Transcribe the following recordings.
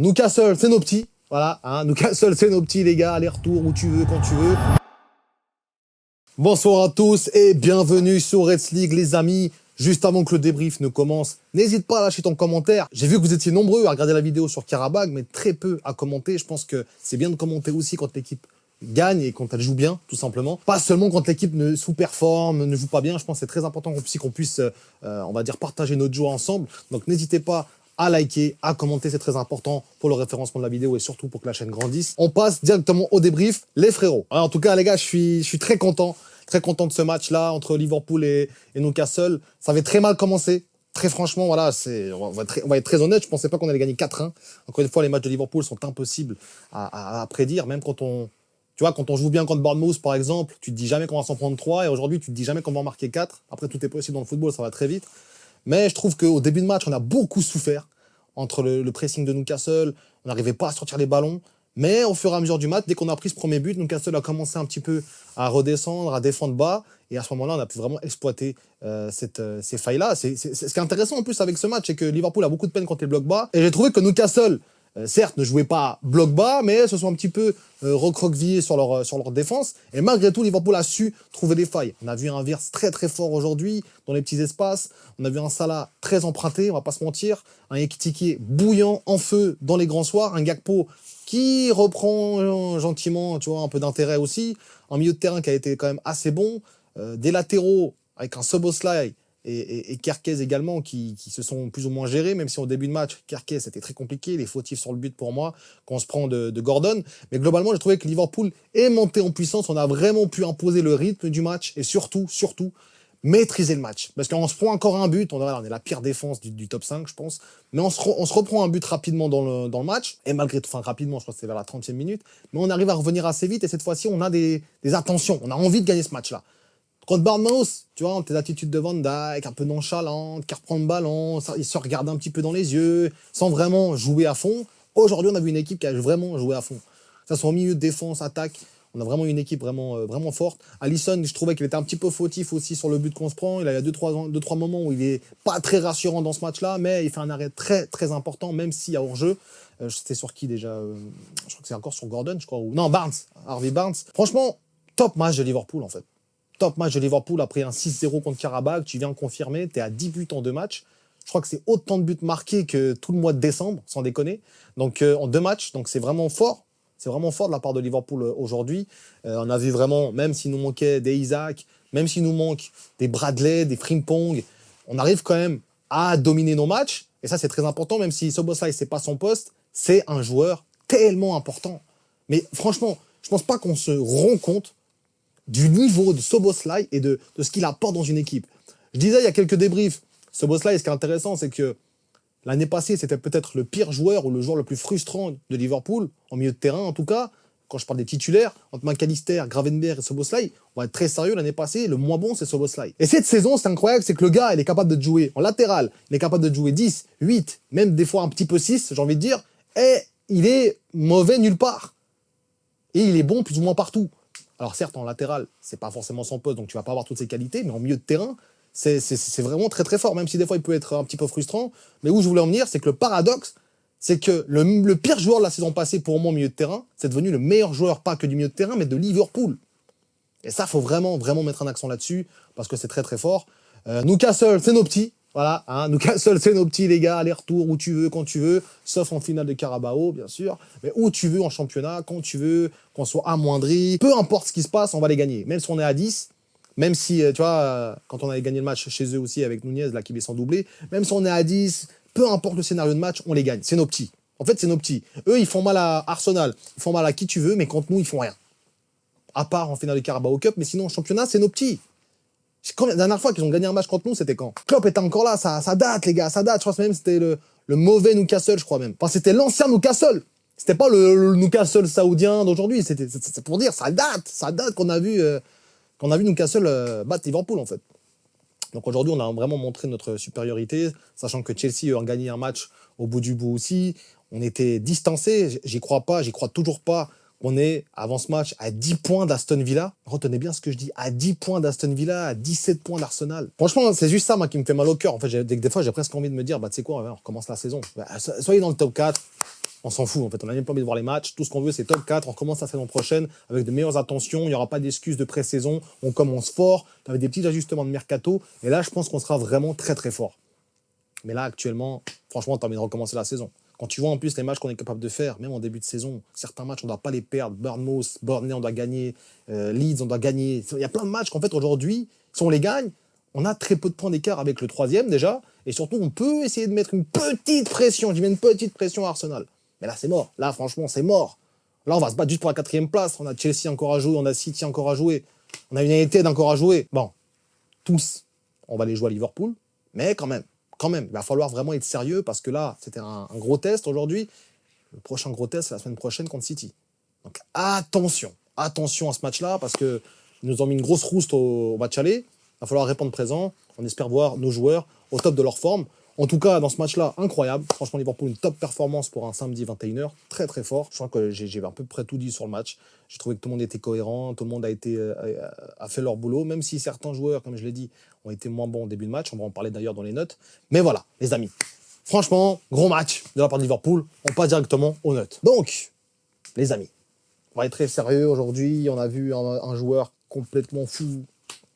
Newcastle, c'est nos petits. Voilà, hein, Newcastle, c'est nos petits, les gars. Aller-retour, où tu veux, quand tu veux. Bonsoir à tous et bienvenue sur Reds League, les amis. Juste avant que le débrief ne commence, n'hésite pas à lâcher ton commentaire. J'ai vu que vous étiez nombreux à regarder la vidéo sur Karabag, mais très peu à commenter. Je pense que c'est bien de commenter aussi quand l'équipe gagne et quand elle joue bien, tout simplement. Pas seulement quand l'équipe ne sous-performe, ne joue pas bien. Je pense que c'est très important qu'on puisse, on va dire, partager notre joie ensemble. Donc n'hésitez pas à liker, à commenter, c'est très important pour le référencement de la vidéo et surtout pour que la chaîne grandisse. On passe directement au débrief, les frérots. Alors, en tout cas, les gars, je suis très content de ce match-là entre Liverpool et Newcastle. Ça avait très mal commencé. Très franchement, voilà, on va être très honnête. Je pensais pas qu'on allait gagner 4-1. Encore une fois, les matchs de Liverpool sont impossibles à prédire, même quand quand on joue bien contre Bournemouth, par exemple, tu te dis jamais qu'on va s'en prendre 3, et aujourd'hui, tu te dis jamais qu'on va en marquer 4. Après, tout est possible dans le football, ça va très vite. Mais je trouve qu'au début de match, on a beaucoup souffert entre le pressing de Newcastle. On n'arrivait pas à sortir les ballons. Mais au fur et à mesure du match, dès qu'on a pris ce premier but, Newcastle a commencé un petit peu à redescendre, à défendre bas. Et à ce moment-là, on a pu vraiment exploiter ces failles-là. Ce qui est intéressant en plus avec ce match, c'est que Liverpool a beaucoup de peine contre les blocs bas. Et j'ai trouvé que Newcastle, certes, ne jouait pas bloc bas, mais se sont un petit peu recroquevillés sur leur défense. Et malgré tout, Liverpool a su trouver des failles. On a vu un Wirtz très très fort aujourd'hui dans les petits espaces. On a vu un Salah très emprunté, on va pas se mentir. Un Ekitike bouillant, en feu dans les grands soirs. Un Gakpo qui reprend gentiment, tu vois, un peu d'intérêt aussi. Un milieu de terrain qui a été quand même assez bon. Des latéraux avec un Szoboszlai et Kerkez également qui se sont plus ou moins gérés, même si au début de match, Kerkez c'était très compliqué, les fautifs sur le but pour moi, qu'on se prend de Gordon. Mais globalement, j'ai trouvé que Liverpool est monté en puissance, on a vraiment pu imposer le rythme du match et surtout, maîtriser le match. Parce qu'on se prend encore un but, on est la pire défense du top 5, je pense, mais on se reprend un but rapidement dans le match, et malgré tout, enfin rapidement, je crois que c'est vers la 30e minute, mais on arrive à revenir assez vite, et cette fois-ci, on a des attentions, on a envie de gagner ce match-là. Contre Bournemouth, tu vois, tes attitudes de Van Dijk, un peu nonchalante, qui reprend le ballon, il se regarde un petit peu dans les yeux, sans vraiment jouer à fond. Aujourd'hui, on a vu une équipe qui a vraiment joué à fond. Ça soit au milieu de défense, attaque, on a vraiment une équipe vraiment forte. Alisson, je trouvais qu'il était un petit peu fautif aussi sur le but qu'on se prend. Il y a 2-3 moments où il est pas très rassurant dans ce match-là, mais il fait un arrêt très très important, même s'il y a hors-jeu. C'était sur qui déjà je crois que c'est encore sur Gordon, je crois. Non, Barnes, Harvey Barnes. Franchement, top match de Liverpool en fait. Top match de Liverpool après un 6-0 contre Karabag. Tu viens confirmer, tu es à 10 buts en 2 matchs. Je crois que c'est autant de buts marqués que tout le mois de décembre, sans déconner. Donc en 2 matchs, donc c'est vraiment fort. C'est vraiment fort de la part de Liverpool aujourd'hui. On a vu vraiment, même s'il nous manquait des Isaac, même s'il nous manque des Bradley, des Frimpong, on arrive quand même à dominer nos matchs. Et ça, c'est très important, même si Szoboszlai, c'est pas son poste, c'est un joueur tellement important. Mais franchement, je pense pas qu'on se rend compte du niveau de Szoboszlai et de ce qu'il apporte dans une équipe. Je disais il y a quelques débriefs, Szoboszlai, ce qui est intéressant, c'est que l'année passée, c'était peut-être le pire joueur ou le joueur le plus frustrant de Liverpool, en milieu de terrain en tout cas. Quand je parle des titulaires, entre McAllister, Gravenberch et Szoboszlai, on va être très sérieux, l'année passée, le moins bon, c'est Szoboszlai. Et cette saison, c'est incroyable, c'est que le gars, il est capable de jouer en latéral, il est capable de jouer 10, 8, même des fois un petit peu 6, j'ai envie de dire, et il est mauvais nulle part. Et il est bon plus ou moins partout. Alors certes, en latéral, c'est pas forcément son poste, donc tu vas pas avoir toutes ses qualités, mais en milieu de terrain, c'est vraiment très très fort, même si des fois il peut être un petit peu frustrant. Mais où je voulais en venir, c'est que le paradoxe, c'est que le pire joueur de la saison passée pour moi au milieu de terrain, c'est devenu le meilleur joueur, pas que du milieu de terrain, mais de Liverpool. Et ça, faut vraiment mettre un accent là-dessus, parce que c'est très très fort. Newcastle, c'est nos petits. Voilà, hein, Newcastle, c'est nos petits, les gars, aller-retour, où tu veux, quand tu veux, sauf en finale de Carabao, bien sûr, mais où tu veux en championnat, quand tu veux, qu'on soit amoindri, peu importe ce qui se passe, on va les gagner. Même si on est à 10, même si, tu vois, quand on avait gagné le match chez eux aussi avec Nunez, là, qui met sans doublé, même si on est à 10, peu importe le scénario de match, on les gagne. C'est nos petits. En fait, c'est nos petits. Eux, ils font mal à Arsenal, ils font mal à qui tu veux, mais contre nous, ils font rien. À part en finale de Carabao Cup, mais sinon, en championnat, c'est nos petits. La dernière fois qu'ils ont gagné un match contre nous, c'était quand Klopp était encore là, ça date les gars, ça date. Je crois même c'était le mauvais Newcastle, je crois même. Enfin, c'était l'ancien Newcastle. C'était pas le Newcastle saoudien d'aujourd'hui. C'est pour dire, ça date qu'on a vu Newcastle battre Liverpool en fait. Donc aujourd'hui, on a vraiment montré notre supériorité, sachant que Chelsea a gagné un match au bout du bout aussi. On était distancés, j'y crois toujours pas. On est, avant ce match, à 10 points d'Aston Villa. Retenez bien ce que je dis, à 10 points d'Aston Villa, à 17 points d'Arsenal. Franchement, c'est juste ça, moi, qui me fait mal au cœur. En fait, des fois, j'ai presque envie de me dire, bah, tu sais quoi, on recommence la saison. Bah, soyez dans le top 4, On s'en fout, en fait. On n'a même pas envie de voir les matchs. Tout ce qu'on veut, c'est top 4. On recommence la saison prochaine avec de meilleures intentions. Il n'y aura pas d'excuses de pré-saison. On commence fort, avec des petits ajustements de mercato. Et là, je pense qu'on sera vraiment très, très fort. Mais là, actuellement, franchement, tu as envie de recommencer la saison. Quand tu vois en plus les matchs qu'on est capable de faire, même en début de saison, certains matchs, on ne doit pas les perdre. Bournemouth, Burnley, on doit gagner. Leeds, on doit gagner. Il y a plein de matchs qu'en fait, aujourd'hui, si on les gagne, on a très peu de points d'écart avec le troisième déjà. Et surtout, on peut essayer de mettre une petite pression. Je dis même une petite pression à Arsenal. Mais là, c'est mort. Là, franchement, c'est mort. Là, on va se battre juste pour la 4e place. On a Chelsea encore à jouer, on a City encore à jouer. On a United encore à jouer. Bon, tous, on va les jouer à Liverpool. Mais quand même, il va falloir vraiment être sérieux parce que là, c'était un gros test aujourd'hui. Le prochain gros test, c'est la semaine prochaine contre City. Donc attention à ce match-là parce qu'ils nous ont mis une grosse rouste au match aller. Il va falloir répondre présent. On espère voir nos joueurs au top de leur forme. En tout cas, dans ce match-là, incroyable. Franchement, Liverpool, une top performance pour un samedi 21h. Très, très fort. Je crois que j'ai à peu près tout dit sur le match. J'ai trouvé que tout le monde était cohérent, tout le monde a fait leur boulot, même si certains joueurs, comme je l'ai dit, ont été moins bons au début de match. On va en parler d'ailleurs dans les notes. Mais voilà, les amis. Franchement, gros match de la part de Liverpool. On passe directement aux notes. Donc, les amis, on va être très sérieux aujourd'hui. On a vu un joueur complètement fou.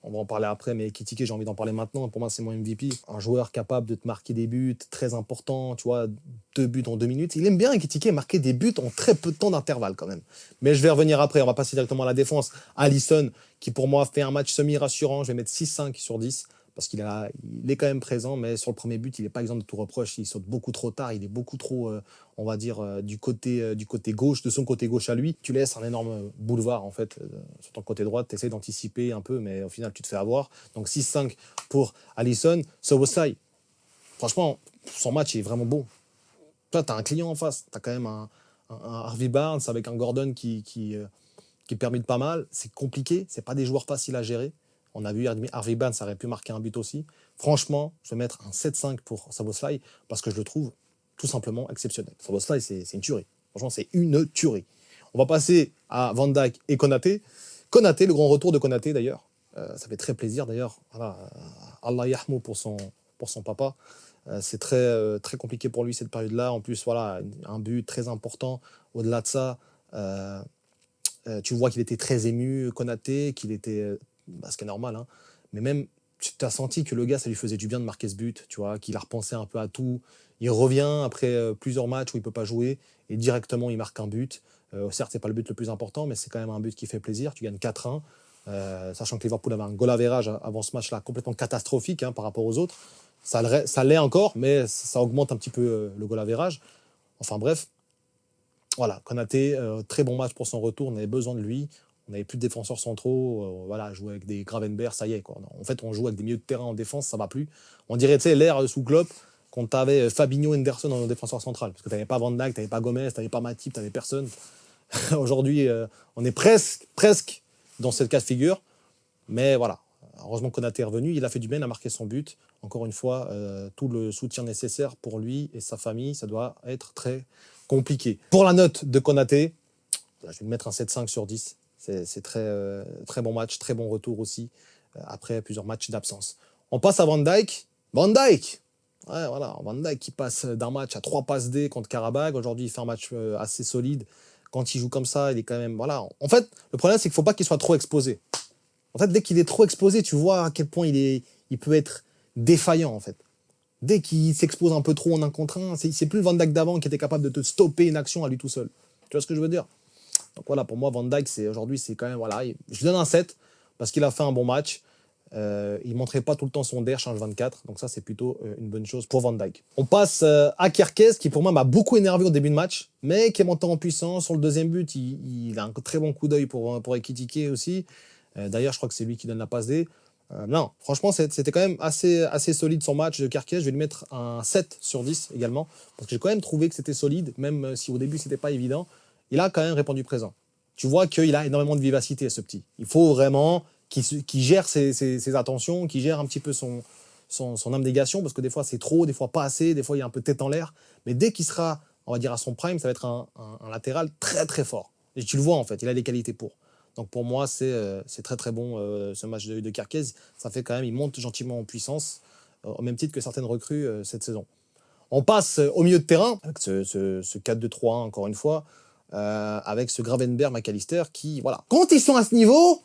On va en parler après, mais Ekitike, j'ai envie d'en parler maintenant. Pour moi, c'est mon MVP. Un joueur capable de te marquer des buts, très important, tu vois, 2 buts en 2 minutes. Il aime bien, Ekitike, marquer des buts en très peu de temps d'intervalle quand même. Mais je vais revenir après, on va passer directement à la défense. Alisson, qui pour moi fait un match semi-rassurant, je vais mettre 6,5 sur 10. Parce qu'il est quand même présent, mais sur le premier but, il n'est pas exempt de tout reproche. Il saute beaucoup trop tard, il est beaucoup trop, on va dire, du côté gauche, de son côté gauche à lui. Tu laisses un énorme boulevard, en fait, sur ton côté droit. Tu essaies d'anticiper un peu, mais au final, tu te fais avoir. Donc 6-5 pour Alisson. Szoboszlai, franchement, son match est vraiment beau. Toi, tu as un client en face. Tu as quand même un Harvey Barnes avec un Gordon qui permet pas mal. C'est compliqué, c'est pas des joueurs faciles à gérer. On a vu Harvey Barnes, ça aurait pu marquer un but aussi. Franchement, je vais mettre un 7-5 pour Szoboszlai parce que je le trouve tout simplement exceptionnel. Szoboszlai, c'est une tuerie. Franchement, c'est une tuerie. On va passer à Van Dijk et Konaté. Konaté, le grand retour de Konaté d'ailleurs. Ça fait très plaisir d'ailleurs. Voilà, Allah yahmou pour son papa. C'est très compliqué pour lui cette période-là. En plus, voilà, un but très important. Au-delà de ça, tu vois qu'il était très ému, Konaté, qu'il était... ce qui est normal, hein. Mais même, tu as senti que le gars, ça lui faisait du bien de marquer ce but, tu vois, qu'il a repensé un peu à tout. Il revient après plusieurs matchs où il ne peut pas jouer, et directement, il marque un but. Certes, ce n'est pas le but le plus important, mais c'est quand même un but qui fait plaisir. Tu gagnes 4-1, sachant que Liverpool avait un goal average avant ce match-là complètement catastrophique par rapport aux autres. Ça l'est encore, mais ça augmente un petit peu le goal average. Enfin bref, voilà, Konaté, très bon match pour son retour, on avait besoin de lui. On n'avait plus de défenseurs centraux, voilà, jouer avec des Gravenberch, ça y est, quoi. En fait, on joue avec des milieux de terrain en défense, ça va plus. On dirait, tu sais, l'ère sous Klopp, quand tu avais Fabinho, Henderson en défenseur central. Parce que tu n'avais pas Van Dijk, tu n'avais pas Gomez, tu n'avais pas Matip, tu n'avais personne. Aujourd'hui, on est presque dans cette cas de figure. Mais voilà, heureusement que Konaté est revenu, il a fait du bien, il a marqué son but. Encore une fois, tout le soutien nécessaire pour lui et sa famille, ça doit être très compliqué. Pour la note de Konaté, je vais lui mettre un 7,5 sur 10. C'est très bon match, très bon retour aussi, après plusieurs matchs d'absence. On passe à Van Dijk. Van Dijk, ouais, voilà, Van Dijk qui passe d'un match à 3 passes D contre Karabakh. Aujourd'hui, il fait un match assez solide. Quand il joue comme ça, il est quand même... Voilà. En fait, le problème, c'est qu'il ne faut pas qu'il soit trop exposé. En fait, dès qu'il est trop exposé, tu vois à quel point il peut être défaillant, en fait. Dès qu'il s'expose un peu trop en un contre un, c'est plus le Van Dijk d'avant qui était capable de te stopper une action à lui tout seul. Tu vois ce que je veux dire? Donc voilà, pour moi, Van Dijk, aujourd'hui, c'est quand même... Voilà, je lui donne un 7 parce qu'il a fait un bon match. Il ne montrait pas tout le temps son der, change 24. Donc ça, c'est plutôt une bonne chose pour Van Dijk. On passe à Kerkez, qui pour moi m'a beaucoup énervé au début de match, mais qui est monté en puissance. Sur le deuxième but, il a un très bon coup d'œil pour Ekitike aussi. D'ailleurs, je crois que c'est lui qui donne la passe D. Non, franchement, c'était quand même assez solide son match de Kerkez. Je vais lui mettre un 7 sur 10 également, parce que j'ai quand même trouvé que c'était solide, même si au début, c'était pas évident. Il a quand même répondu présent. Tu vois qu'il a énormément de vivacité, ce petit. Il faut vraiment qu'il gère ses attentions, qu'il gère un petit peu son abnégation, parce que des fois, c'est trop, des fois pas assez, des fois, il est un peu tête en l'air. Mais dès qu'il sera, on va dire, à son prime, ça va être un latéral très, très fort. Et tu le vois, en fait, il a les qualités pour. Donc pour moi, c'est très très bon ce match de Kerkez. Ça fait quand même, il monte gentiment en puissance, au même titre que certaines recrues cette saison. On passe au milieu de terrain, avec ce 4-2-3-1, encore une fois, avec ce Gravenberch, McAllister, qui, voilà. Quand ils sont à ce niveau,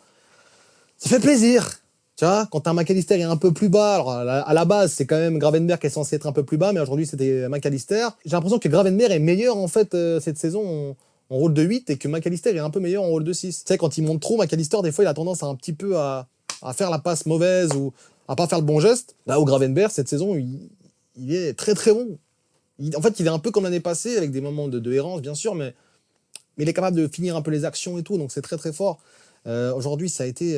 ça fait plaisir. Tu vois, quand un McAllister est un peu plus bas, alors à la base, c'est quand même Gravenberch qui est censé être un peu plus bas, mais aujourd'hui, c'était McAllister. J'ai l'impression que Gravenberch est meilleur, en fait, cette saison en rôle de 8 et que McAllister est un peu meilleur en rôle de 6. Tu sais, quand il monte trop, McAllister, des fois, il a tendance à un petit peu à faire la passe mauvaise ou à pas faire le bon geste. Là où Gravenberch, cette saison, il est très très bon. En fait, il est un peu comme l'année passée, avec des moments de errance, bien sûr, mais il est capable de finir un peu les actions et tout, donc c'est très très fort. Aujourd'hui, ça a été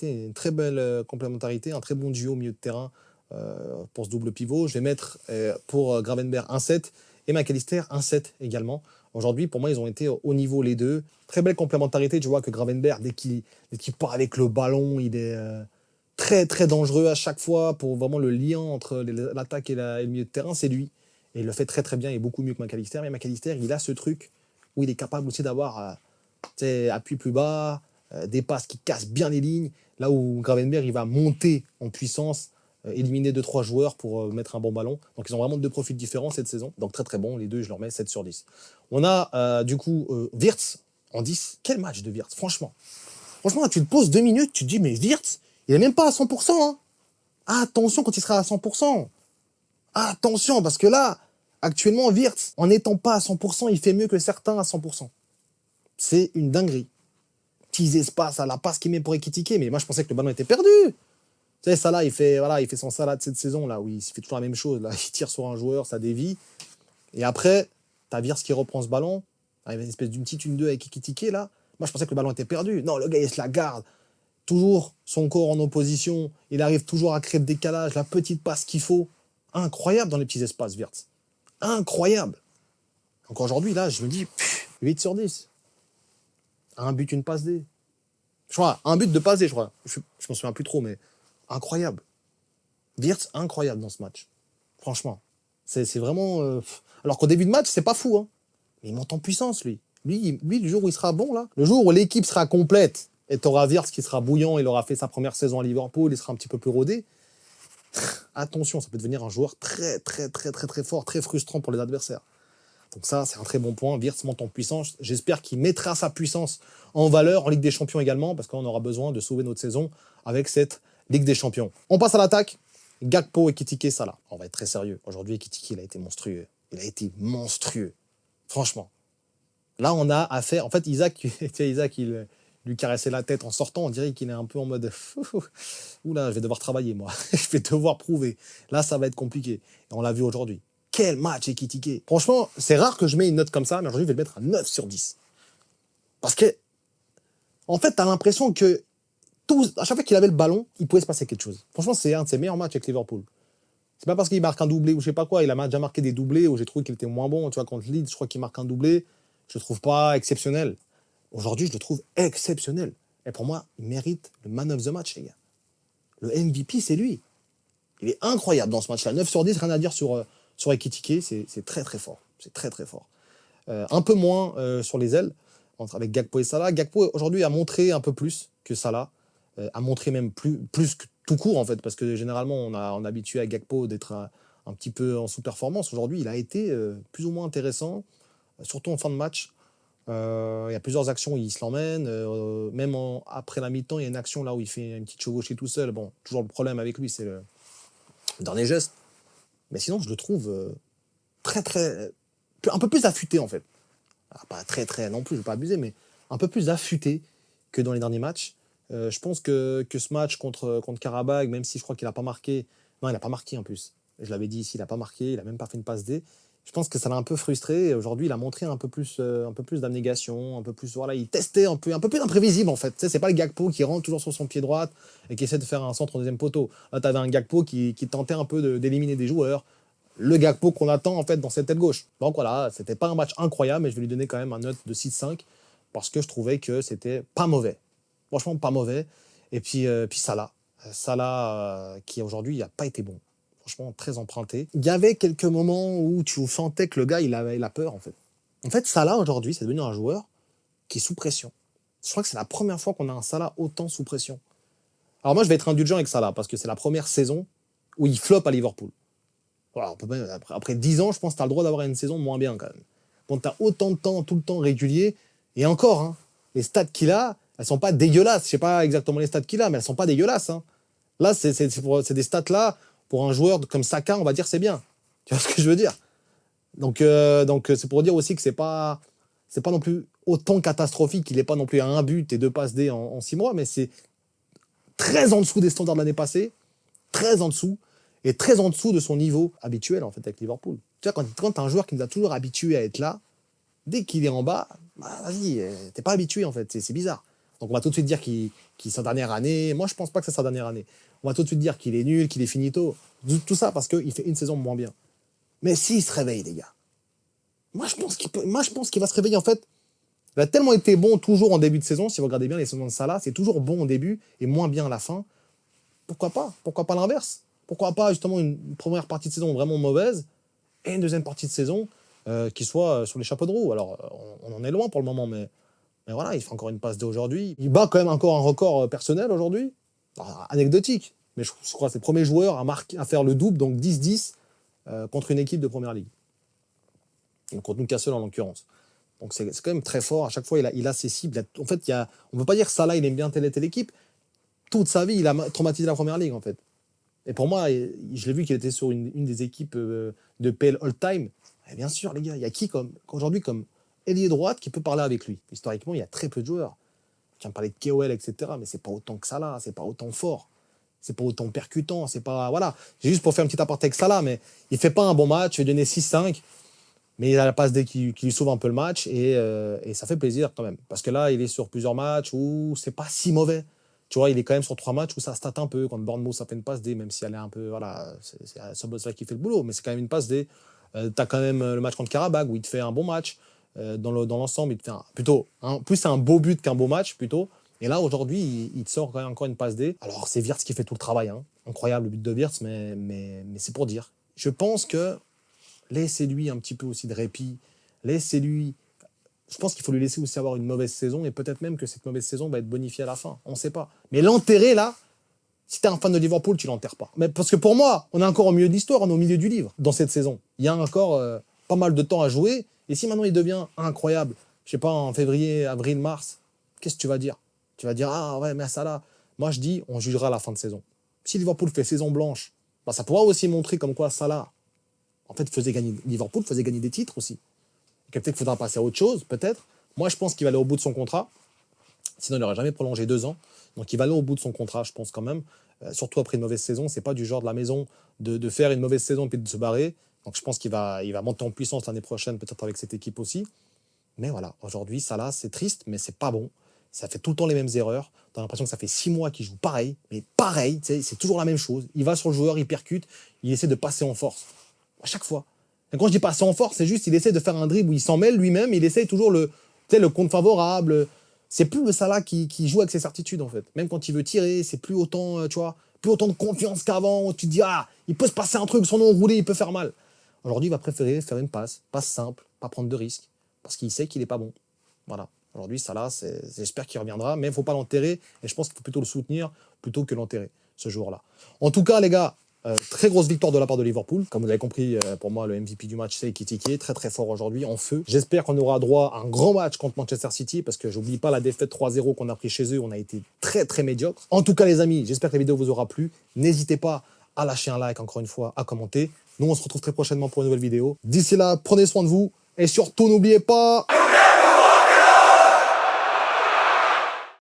une très belle complémentarité, un très bon duo au milieu de terrain pour ce double pivot. Je vais mettre pour Gravenberch un 7 et McAllister un 7 également. Aujourd'hui, pour moi, ils ont été au niveau les deux. Très belle complémentarité. Tu vois que Gravenberch, dès qu'il part avec le ballon, il est très très dangereux à chaque fois pour vraiment le lien entre l'attaque et le milieu de terrain, c'est lui. Et il le fait très très bien et beaucoup mieux que McAllister. Mais McAllister, il a ce truc où il est capable aussi d'avoir appui plus bas, des passes qui cassent bien les lignes, là où Gravenberch, il va monter en puissance, éliminer 2-3 joueurs pour mettre un bon ballon. Donc ils ont vraiment deux profils différents cette saison. Donc très très bon, les deux, je leur mets 7 sur 10. On a du coup Wirtz en 10. Quel match de Wirtz, franchement. Franchement, tu te poses 2 minutes, tu te dis, mais Wirtz, il est même pas à 100%. Hein. Attention quand il sera à 100%. Attention, parce que là, actuellement, Wirtz, en n'étant pas à 100%, il fait mieux que certains à 100%. C'est une dinguerie. Petits espaces à la passe qu'il met pour équitiquer, mais moi je pensais que le ballon était perdu. Tu sais, ça là, il fait son salade cette saison, là, où il fait toujours la même chose. Là, il tire sur un joueur, ça dévie. Et après, t'as Wirtz qui reprend ce ballon, avec une espèce d'une petite 1-2 avec équitiqué, là. Moi je pensais que le ballon était perdu. Non, le gars, il se la garde. Toujours son corps en opposition. Il arrive toujours à créer le décalage, la petite passe qu'il faut. Incroyable dans les petits espaces, Wirtz. Incroyable. Donc aujourd'hui, là, je me dis, 8 sur 10. Un but, une passe D. Je crois, un but de passe D, je crois. Je m'en souviens plus trop, mais incroyable. Wirtz, incroyable dans ce match. Franchement. C'est vraiment... Alors qu'au début de match, c'est pas fou, hein. Mais il monte en puissance, lui. Lui, le jour où il sera bon, là, le jour où l'équipe sera complète, et t'auras Wirtz qui sera bouillant, il aura fait sa première saison à Liverpool, il sera un petit peu plus rodé. Attention, ça peut devenir un joueur très, très, très, très, très fort, très frustrant pour les adversaires. Donc ça, c'est un très bon point. Wirtz monte en puissance. J'espère qu'il mettra sa puissance en valeur en Ligue des Champions également, parce qu'on aura besoin de sauver notre saison avec cette Ligue des Champions. On passe à l'attaque. Gakpo, Ekitike, Salah. On va être très sérieux. Aujourd'hui, Ekitike, il a été monstrueux. Il a été monstrueux. Franchement. Là, on a affaire... En fait, Isaac, il lui caressait la tête en sortant. On dirait qu'il est un peu en mode... Oula, je vais devoir travailler, moi. Je vais devoir prouver. Là, ça va être compliqué. Et on l'a vu aujourd'hui. Quel match Ekitike. Franchement, c'est rare que je mets une note comme ça, mais aujourd'hui, je vais le mettre à 9 sur 10. Parce que, en fait, t'as l'impression que à chaque fois qu'il avait le ballon, il pouvait se passer quelque chose. Franchement, c'est un de ses meilleurs matchs avec Liverpool. C'est pas parce qu'il marque un doublé ou je sais pas quoi, il a déjà marqué des doublés où j'ai trouvé qu'il était moins bon. Tu vois, contre Leeds, je crois qu'il marque un doublé. Je le trouve pas exceptionnel. Aujourd'hui, je le trouve exceptionnel. Et pour moi, il mérite le man of the match, les gars. Le MVP, c'est lui. Il est incroyable dans ce match-là. 9 sur 10, rien à dire sur Ekitike. C'est très, très fort. C'est très, très fort. Un peu moins sur les ailes, avec Gakpo et Salah. Gakpo, aujourd'hui, a montré un peu plus que Salah. A montré même plus que tout court, en fait, parce que généralement, on a habitué à Gakpo d'être un petit peu en sous-performance. Aujourd'hui, il a été plus ou moins intéressant, surtout en fin de match. Il y a plusieurs actions où il se l'emmène. Même après la mi-temps, il y a une action là où il fait une petite chevauchée tout seul. Bon, toujours le problème avec lui, c'est le dernier geste. Mais sinon, je le trouve très, très... un peu plus affûté, en fait. Alors, pas très, très non plus, je ne vais pas abuser, mais un peu plus affûté que dans les derniers matchs. Je pense que ce match contre Qarabağ, même si je crois qu'il n'a pas marqué... Non, il n'a pas marqué en plus. Je l'avais dit ici, il n'a pas marqué, il n'a même pas fait une passe D. Je pense que ça l'a un peu frustré. Aujourd'hui, il a montré un peu plus d'abnégation, un peu plus... Voilà, il testait un peu plus imprévisible, en fait. Tu sais, c'est pas le Gakpo qui rentre toujours sur son pied droit et qui essaie de faire un centre au deuxième poteau. Là, tu avais un Gakpo qui tentait un peu d'éliminer des joueurs. Le Gakpo qu'on attend, en fait, dans cette tête gauche. Donc voilà, c'était pas un match incroyable, mais je vais lui donner quand même un note de 6-5 parce que je trouvais que c'était pas mauvais. Franchement, pas mauvais. Et puis Salah. Salah, qui aujourd'hui n'a pas été bon. Franchement, très emprunté. Il y avait quelques moments où tu sentais que le gars, il a peur, en fait. En fait, Salah, aujourd'hui, c'est devenu un joueur qui est sous pression. Je crois que c'est la première fois qu'on a un Salah autant sous pression. Alors moi, je vais être indulgent avec Salah, parce que c'est la première saison où il floppe à Liverpool. Voilà, après 10 ans, je pense que tu as le droit d'avoir une saison moins bien quand même. Quand tu as autant de temps, tout le temps régulier, et encore, hein, les stats qu'il a, elles sont pas dégueulasses. Je sais pas exactement les stats qu'il a, mais elles sont pas dégueulasses. Hein. Là, c'est des stats là, pour un joueur comme Saka, on va dire c'est bien. Tu vois ce que je veux dire? Donc c'est pour dire aussi que c'est pas non plus autant catastrophique. Il n'est pas non plus à un but et 2 passes D en 6 mois, mais c'est très en dessous des standards de l'année passée, très en dessous, et très en dessous de son niveau habituel en fait avec Liverpool. Tu vois, quand tu as un joueur qui nous a toujours habitués à être là, dès qu'il est en bas, bah, vas-y, t'es pas habitué en fait, c'est bizarre. Donc on va tout de suite dire qu'il sa dernière année. Moi je pense pas que c'est sa dernière année. On va tout de suite dire qu'il est nul, qu'il est finito. Tout ça parce qu'il fait une saison moins bien. Mais s'il se réveille, les gars, moi je pense qu'il va se réveiller en fait. Il a tellement été bon toujours en début de saison, si vous regardez bien les saisons de Salah, c'est toujours bon au début et moins bien à la fin. Pourquoi pas? Pourquoi pas l'inverse? Pourquoi pas justement une première partie de saison vraiment mauvaise et une deuxième partie de saison qui soit sur les chapeaux de roue? Alors, on en est loin pour le moment, mais voilà, il fait encore une passe D aujourd'hui. Il bat quand même encore un record personnel aujourd'hui. Anecdotique, mais je crois que c'est le premier joueur à faire le double, donc 10-10, contre une équipe de Première Ligue. Donc contre Newcastle en l'occurrence. Donc c'est quand même très fort. À chaque fois, il a ses cibles. En fait, on ne peut pas dire que Salah, il aime bien telle et telle équipe. Toute sa vie, il a traumatisé la Première Ligue, en fait. Et pour moi, je l'ai vu qu'il était sur une des équipes de PL all-time. Et bien sûr, les gars, il y a qui aujourd'hui comme ailier droite qui peut parler avec lui? Historiquement, il y a très peu de joueurs. Tu viens de parler de KOL, etc. Mais c'est pas autant que Salah, c'est pas autant fort. C'est pas autant percutant, c'est pas... Voilà. C'est juste pour faire un petit aparté avec Salah, mais il fait pas un bon match, il va donner 6-5. Mais il a la passe D qui lui sauve un peu le match et ça fait plaisir quand même. Parce que là, il est sur plusieurs matchs où c'est pas si mauvais. Tu vois, il est quand même sur 3 matchs où ça stat un peu. Quand Bournemouth, ça fait une passe D, même si elle est un peu. Voilà, c'est Szoboszlai qui fait le boulot, mais c'est quand même une passe D. T'as quand même le match contre Karabakh où il te fait un bon match. Dans l'ensemble, il te fait plus un beau but qu'un beau match, plutôt. Et là, aujourd'hui, il te sort quand même encore une passe D. Alors, c'est Wirtz qui fait tout le travail. Hein. Incroyable le but de Wirtz, mais c'est pour dire. Je pense que laissez-lui un petit peu aussi de répit. Laissez-lui. Je pense qu'il faut lui laisser aussi avoir une mauvaise saison et peut-être même que cette mauvaise saison va être bonifiée à la fin. On ne sait pas. Mais l'enterrer là, si t'es un fan de Liverpool, tu l'enterres pas. Mais parce que pour moi, on est encore au milieu de l'histoire, on est au milieu du livre dans cette saison. Il y a encore pas mal de temps à jouer. Et si maintenant il devient incroyable, je sais pas, en février, avril, mars, qu'est-ce que tu vas dire? Tu vas dire, ah ouais, mais ça là. Moi je dis, on jugera à la fin de saison. Si Liverpool fait saison blanche, bah, ça pourra aussi montrer comme quoi Salah, en fait, Liverpool faisait gagner des titres aussi. Peut-être qu'il faudra passer à autre chose, peut-être. Moi, je pense qu'il va aller au bout de son contrat. Sinon, il n'aurait jamais prolongé 2 ans. Donc, il va aller au bout de son contrat, je pense quand même. Surtout après une mauvaise saison. C'est pas du genre de la maison de faire une mauvaise saison et puis de se barrer. Donc, je pense qu'il va monter en puissance l'année prochaine, peut-être avec cette équipe aussi. Mais voilà, aujourd'hui, Salah, c'est triste, mais c'est pas bon. Ça fait tout le temps les mêmes erreurs. T'as l'impression que ça fait 6 mois qu'il joue pareil, mais pareil, c'est toujours la même chose. Il va sur le joueur, il percute, il essaie de passer en force. À chaque fois. Et quand je dis passer en force, c'est juste il essaie de faire un dribble où il s'en mêle lui-même, il essaie toujours le compte favorable. C'est plus le Salah qui joue avec ses certitudes en fait. Même quand il veut tirer, c'est plus autant, tu vois, plus autant de confiance qu'avant. Où tu te dis, ah, il peut se passer un truc, son nom roulé, il peut faire mal. Aujourd'hui, il va préférer faire une passe simple, pas prendre de risques, parce qu'il sait qu'il n'est pas bon. Voilà. Aujourd'hui, Salah, j'espère qu'il reviendra, mais il ne faut pas l'enterrer, et je pense qu'il faut plutôt le soutenir plutôt que l'enterrer, ce jour-là. En tout cas, les gars, très grosse victoire de la part de Liverpool. Comme vous l'avez compris, pour moi, le MVP du match, c'est Ekitike, très très fort aujourd'hui, en feu. J'espère qu'on aura droit à un grand match contre Manchester City, parce que j'oublie pas la défaite 3-0 qu'on a pris chez eux, on a été très très médiocre. En tout cas, les amis, j'espère que la vidéo vous aura plu. N'hésitez pas à lâcher un like, encore une fois, à commenter. Nous, on se retrouve très prochainement pour une nouvelle vidéo. D'ici là, prenez soin de vous, et surtout, n'oubliez pas...